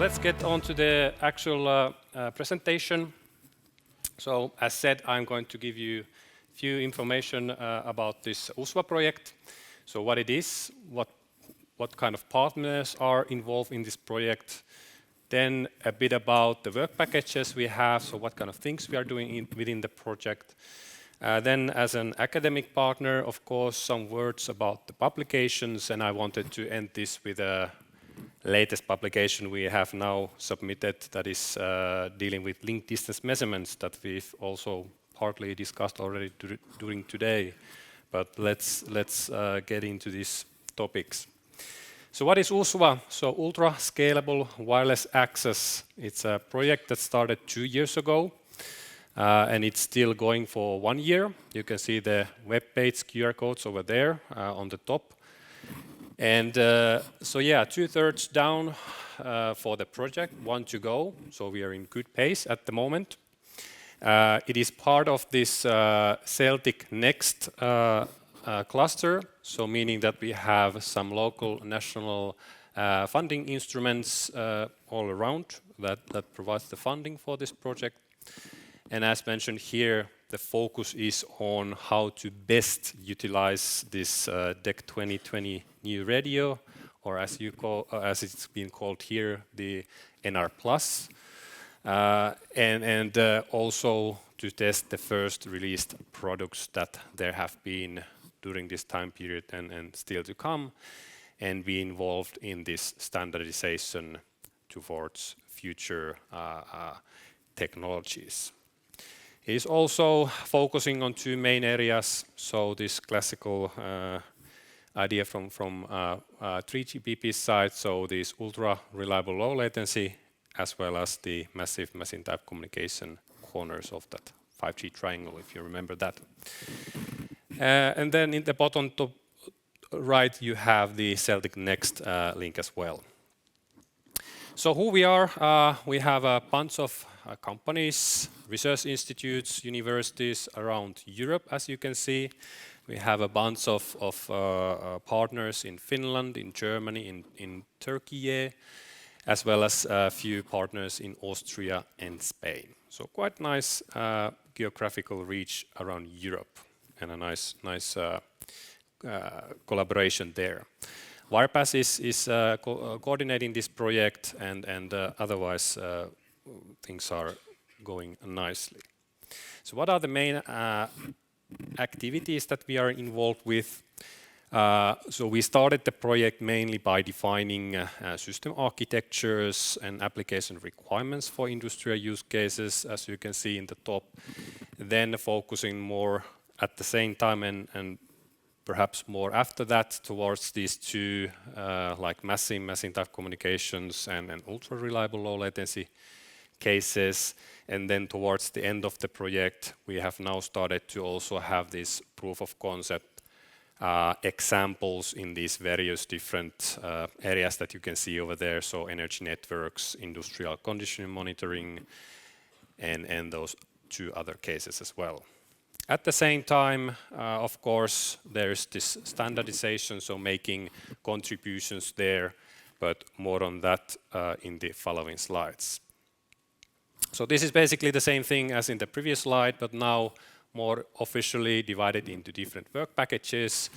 let's get on to the actual presentation. So as said, I'm going to give you a few information about this USVA project. So what it is, what kind of partners are involved in this project, then a bit about the work packages we have, so what kind of things we are doing within the project. Then as an academic partner, of course, some words about the publications, and I wanted to end this with a latest publication we have now submitted that is dealing with link distance measurements that we've also partly discussed already during today. But let's get into these topics. So what is USVA? So Ultra Scalable Wireless Access. It's a project that started 2 years ago. And it's still going for 1 year. You can see the web page QR codes over there on the top. And so yeah, 2/3 down for the project, 1 to go. So we are in good pace at the moment. It is part of this DECT NEXT cluster, so meaning that we have some local national funding instruments all around that provides the funding for this project. And as mentioned here, the focus is on how to best utilize this DECT 2020 new radio, or as it's been called here, the NR+, and also to test the first released products that there have been during this time period and still to come, and be involved in this standardization towards future technologies. It is also focusing on 2 main areas, so this classical idea from 3GPP side, so this ultra reliable low latency, as well as the massive machine type communication corners of that 5G triangle, if you remember that. And then in the bottom top right, you have the DECT NEXT link as well. So who we are, we have a bunch of companies, research institutes, universities around Europe, as you can see. We have a bunch of partners in Finland, in Germany, in Turkey, as well as a few partners in Austria and Spain. So quite nice geographical reach around Europe, and a nice collaboration there. Wirepass is coordinating this project, and otherwise things are going nicely. So what are the main activities that we are involved with? So we started the project mainly by defining system architectures and application requirements for industrial use cases, as you can see in the top. Then focusing more at the same time and perhaps more after that towards these 2 like machine type communications and ultra reliable low latency cases. And then towards the end of the project, we have now started to also have this proof of concept examples in these various different areas that you can see over there. So energy networks, industrial condition monitoring, and those 2 other cases as well. At the same time, of course, there's this standardization, so making contributions there, but more on that in the following slides. So this is basically the same thing as in the previous slide, but now more officially divided into different work packages.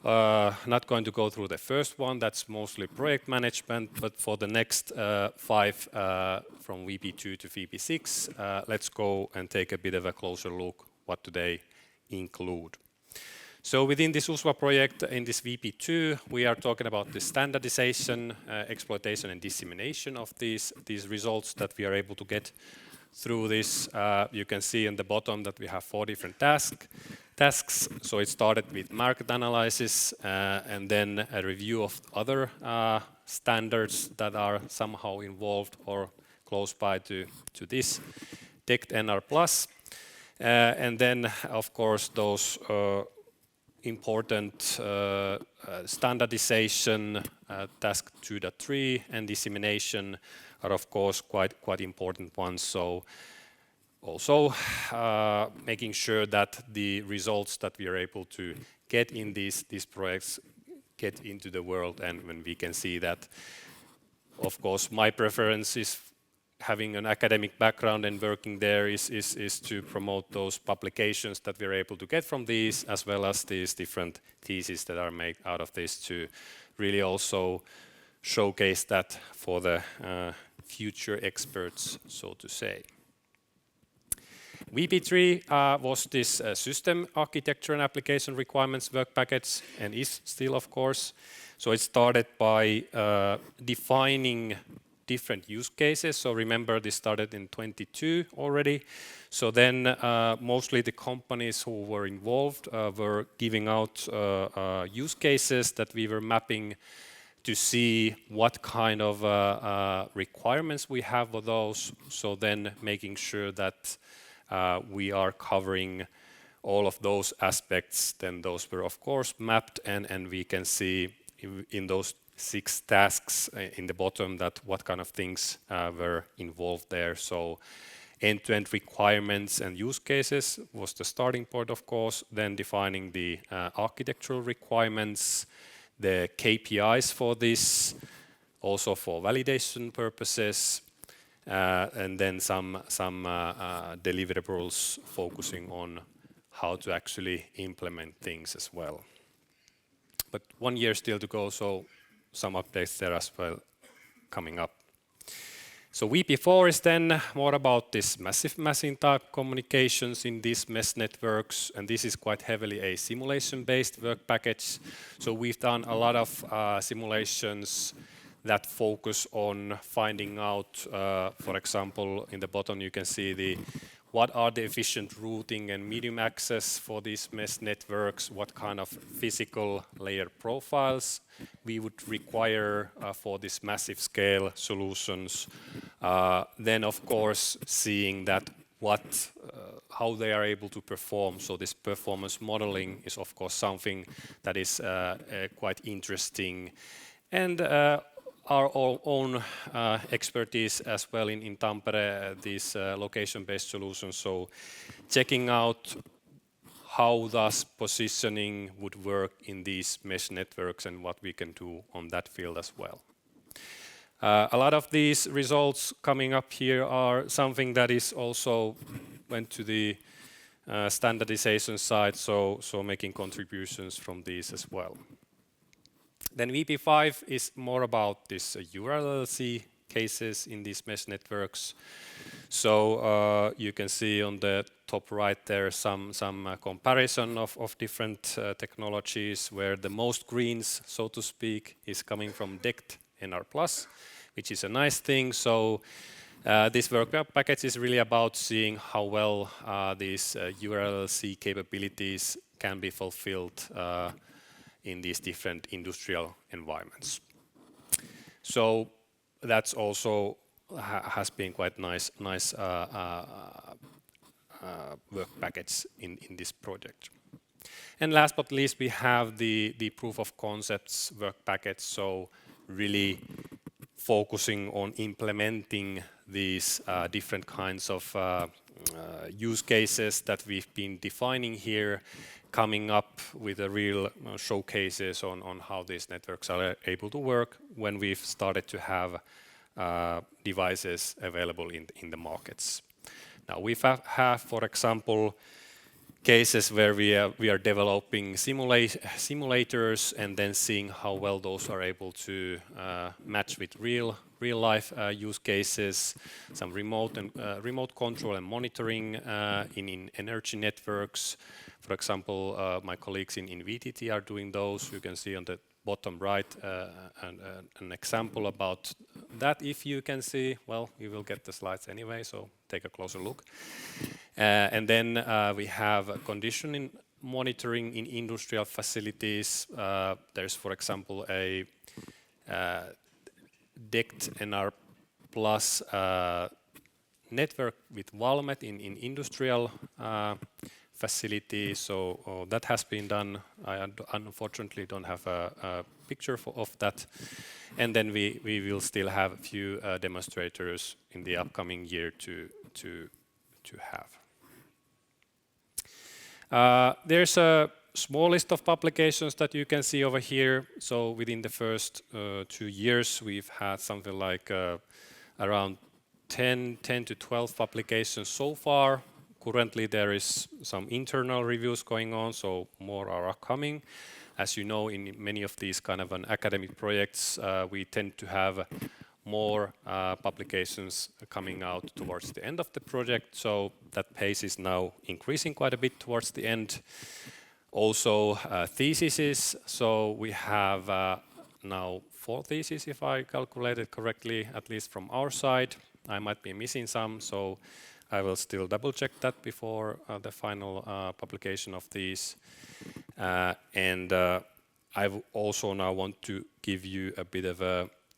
Not going to go through the first one, that's mostly project management, but for the next 5 from VP2 to VP6, let's go and take a bit of a closer look what do they include. So within this USVA project, in this VP2, we are talking about the standardization, exploitation and dissemination of these results that we are able to get through this. You can see in the bottom that we have 4 different tasks. So it started with market analysis and then a review of other standards that are somehow involved or close by to this DECT NR+. And then, of course, those important standardization, task 2.3 and dissemination are of course quite important ones. So also making sure that the results that we are able to get in these projects get into the world, and when we can see that of course, my preference is having an academic background and working there is to promote those publications that we're able to get from these, as well as these different theses that are made out of this to really also showcase that for the future experts, so to say. VP3 was this system architecture and application requirements work package, and is still, of course. So it started by defining different use cases. So remember, this started in 22 already. So then mostly the companies who were involved were giving out use cases that we were mapping to see what kind of requirements we have for those. So then making sure that we are covering all of those aspects. Then those were, of course, mapped, and we can see in those 6 tasks in the bottom that what kind of things were involved there. So end-to-end requirements and use cases was the starting point, of course. Then defining the architectural requirements, the KPIs for this, also for validation purposes, and then some deliverables focusing on how to actually implement things as well. But 1 year still to go, so some updates there as well coming up. So VP4 is then more about this massive machine type communications in these mesh networks, and this is quite heavily a simulation-based work package. So we've done a lot of simulations that focus on finding out, for example, in the bottom you can see what are the efficient routing and medium access for these mesh networks, what kind of physical layer profiles we would require for this massive scale solutions. Then of course seeing that how they are able to perform. So this performance modeling is of course something that is quite interesting. And our own expertise as well in Tampere, these location-based solutions. So checking out how thus positioning would work in these mesh networks and what we can do on that field as well. A lot of these results coming up here are something that is also went to the standardization side, so making contributions from these as well. Then VP5 is more about this URLC cases in these mesh networks. So you can see on the top right there some comparison of different technologies, where the most greens, so to speak, is coming from DECT NR+, which is a nice thing. So this work package is really about seeing how well these URLC capabilities can be fulfilled in these different industrial environments. So that's also has been quite nice work package in this project. And last but least, we have the proof of concepts work package. So really focusing on implementing these different kinds of use cases that we've been defining here, coming up with the real showcases on how these networks are able to work when we've started to have devices available in the markets. Now we have, for example, cases where we are developing simulators and then seeing how well those are able to match with real life use cases, some remote control and monitoring in energy networks. For example, my colleagues in VTT are doing those. You can see on the bottom right an example about that. If you can see, well, you will get the slides anyway, so take a closer look. And then we have conditioning monitoring in industrial facilities. There's, for example, a DECT NR plus network with Valmet in industrial facility. So that has been done. I unfortunately don't have a picture of that. And then we will still have a few demonstrators in the upcoming year to have. There's a small list of publications that you can see over here. So within the first 2 years, we've had something like around 10 to 12 publications so far. Currently, there is some internal reviews going on, so more are coming. As you know, in many of these kind of academic projects, we tend to have more publications coming out towards the end of the project, so that pace is now increasing quite a bit towards the end. Also, theses, so we have now 4 theses, if I calculated correctly, at least from our side. I might be missing some, so I will still double check that before the final publication of these. I also now want to give you a bit of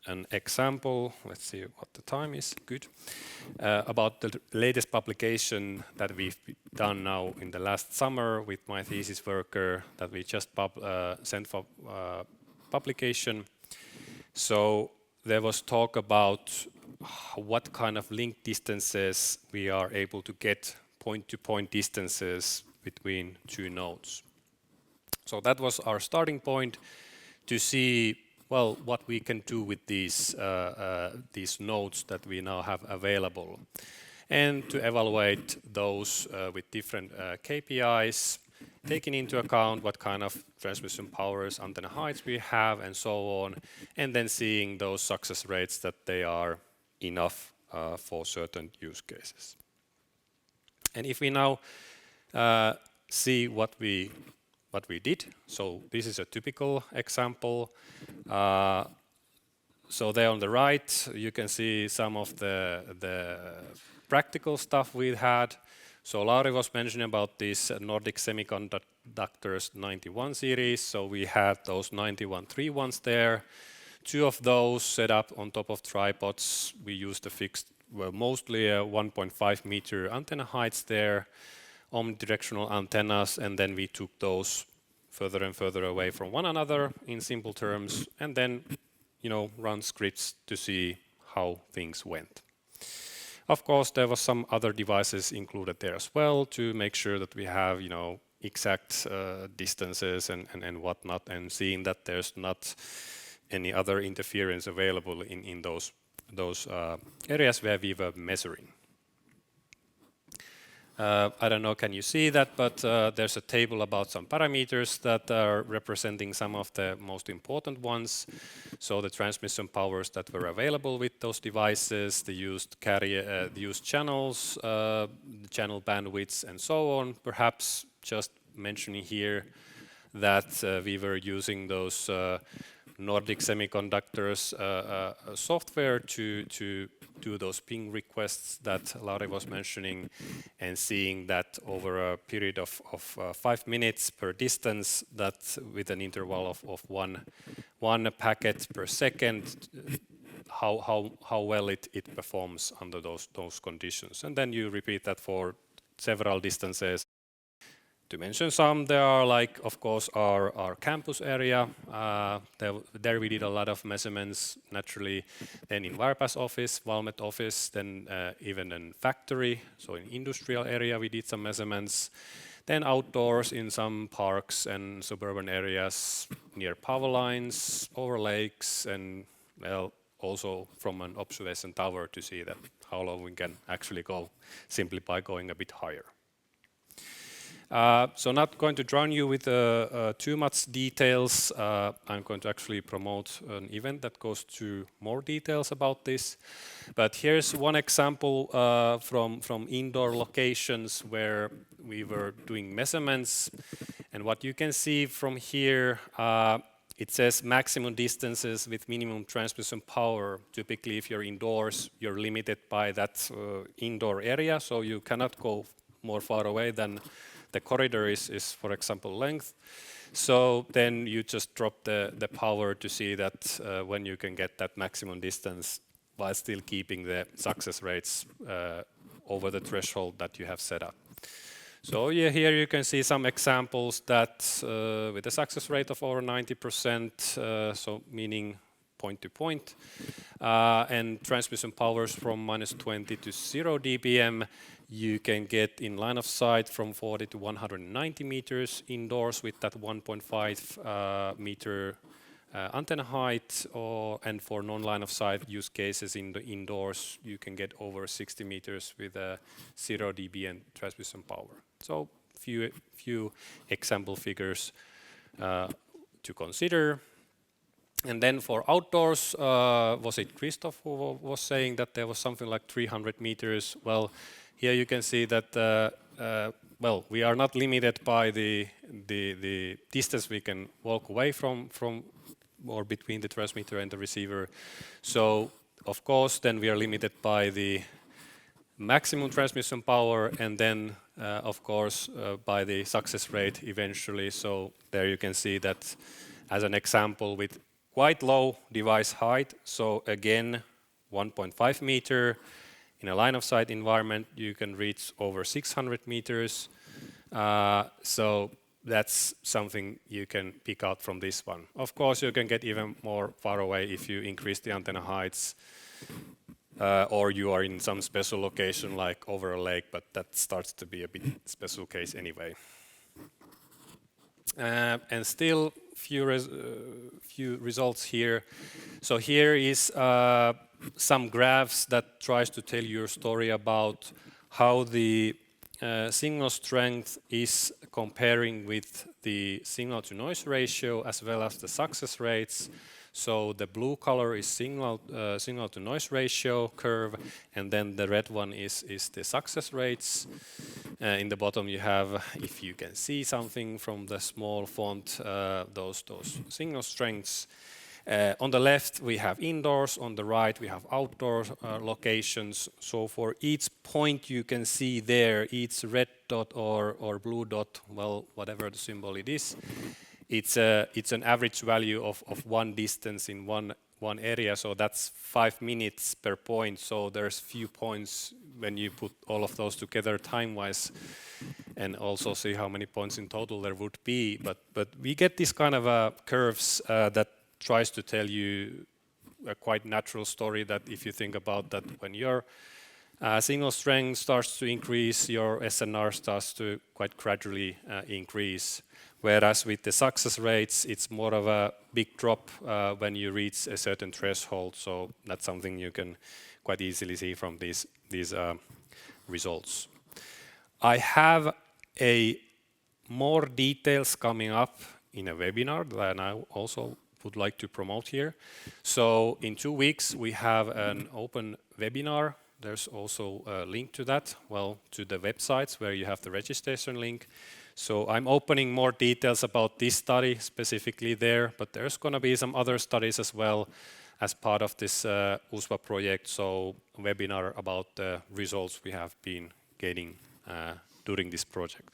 an example. Let's see what the time is. Good. About the latest publication that we've done now in the last summer with my thesis worker that we just sent for publication. So there was talk about what kind of link distances we are able to get, point-to-point distances between 2 nodes. So that was our starting point to see, well, what we can do with these nodes that we now have available, and to evaluate those with different KPIs, taking into account what kind of transmission powers, antenna heights we have, and so on, and then seeing those success rates that they are enough for certain use cases. And if we now see what we did, so this is a typical example. So there on the right, you can see some of the practical stuff we had. So Lauri was mentioning about these Nordic Semiconductors 91 series. So we had those 9131s there. 2 of those set up on top of tripods. We used a fixed, well, mostly a 1.5 meter antenna heights there, omnidirectional antennas, and then we took those further and further away from one another in simple terms, and then, run scripts to see how things went. Of course, there was some other devices included there as well to make sure that we have, exact distances and whatnot, and seeing that there's not any other interference available in those areas where we were measuring. I don't know, can you see that, but there's a table about some parameters that are representing some of the most important ones. So the transmission powers that were available with those devices, the used the used channels, the channel bandwidths, and so on. Perhaps just mentioning here that we were using those Nordic Semiconductors software to do those ping requests that Lauri was mentioning, and seeing that over a period of 5 minutes per distance, that with an interval of one packet per second, how well it performs under those conditions. And then you repeat that for several distances. To mention some, there are like, of course, our campus area. There we did a lot of measurements, naturally. Then in Varpa's office, Valmet office, then even in factory, so in industrial area we did some measurements. Then outdoors in some parks and suburban areas near power lines, over lakes, and well, also from an observation tower to see that how long we can actually go simply by going a bit higher. So not going to drown you with too much details. I'm going to actually promote an event that goes to more details about this. But here's one example from indoor locations where we were doing measurements. And what you can see from here, it says maximum distances with minimum transmission power. Typically, if you're indoors, you're limited by that indoor area, so you cannot go more far away than the corridor is, for example, length. So then you just drop the power to see that when you can get that maximum distance while still keeping the success rates over the threshold that you have set up. So yeah, here you can see some examples that with a success rate of over 90%, so meaning point to point, and transmission powers from -20 to 0 dBm. You can get in line of sight from 40 to 190 meters indoors with that 1.5 meter antenna height, and for non-line of sight use cases in the indoors, you can get over 60 meters with a 0 dBm transmission power. So few example figures to consider. And then for outdoors, was it Christoph who was saying that there was something like 300 meters? Well, here you can see that well, we are not limited by the distance we can walk away from or between the transmitter and the receiver. So of course then we are limited by the maximum transmission power, and then of course by the success rate eventually. So there you can see that as an example with quite low device height. So again, 1.5 meter. In a line of sight environment, you can reach over 600 meters. So that's something you can pick out from this one. Of course, you can get even more far away if you increase the antenna heights, or you are in some special location like over a lake, but that starts to be a bit special case anyway. And still few results here. So here is some graphs that tries to tell your story about how the signal strength is comparing with the signal to noise ratio as well as the success rates. So the blue color is signal to noise ratio curve, and then the red one is the success rates. In the bottom you have, if you can see something from the small font, those signal strengths. On the left we have indoors, on the right we have outdoor locations. So for each point you can see there, each red dot or blue dot, well, whatever the symbol it is, it's an average value of one distance in one area. So that's 5 minutes per point. So there's few points when you put all of those together time-wise, and also see how many points in total there would be. But we get this kind of curves that tries to tell you a quite natural story, that if you think about that, when your signal strength starts to increase, your SNR starts to quite gradually increase. Whereas with the success rates, it's more of a big drop when you reach a certain threshold. So that's something you can quite easily see from these results. I have more details coming up in a webinar that I also would like to promote here. So in 2 weeks we have an open webinar. There's also a link to that, well, to the websites where you have the registration link. So I'm opening more details about this study specifically there, but there's going to be some other studies as well as part of this USWA project. So a webinar about the results we have been getting during this project.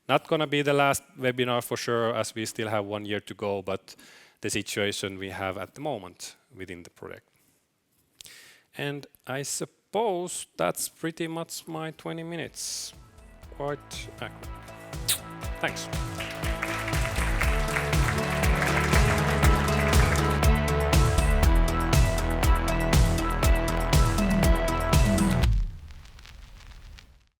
Not going to be the last webinar for sure, as we still have 1 year to go, but the situation we have at the moment within the project. And I suppose that's pretty much my 20 minutes. Quite accurate. Thanks.